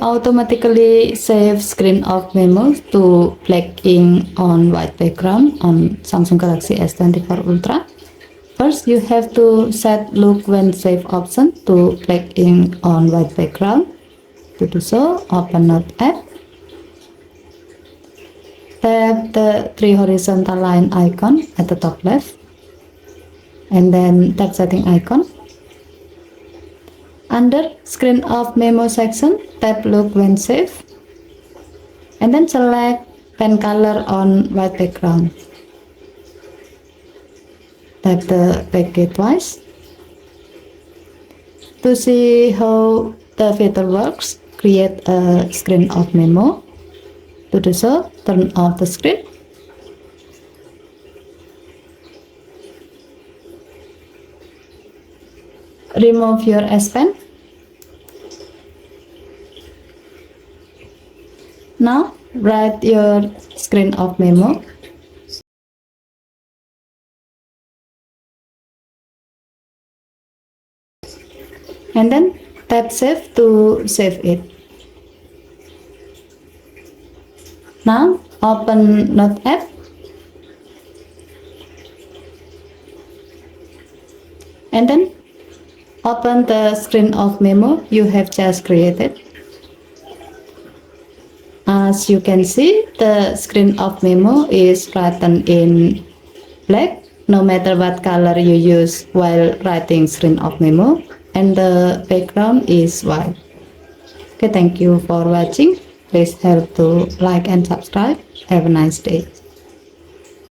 automatically save screen of memos to black ink on white background on Samsung Galaxy S24 Ultra. First, you have to set look when save option to black ink on white background. To do so, open Note app. Tap the three horizontal line icon at the top left, and then tap setting icon. Under screen of memo section, tap look when save, and then select pen color on white background. Tap the back key twice. To see how the feature works, create a screen of memo. To do so, turn off the screen. Remove your S Pen. Now, write your screen of memo. And then tap save to save it. Now, open Note app. And then open the screen of memo you have just created. As you can see, the screen of memo is written in black, no matter what color you use while writing screen of memo, and the background is white. Okay, thank you for watching. Please help to like and subscribe. Have a nice day.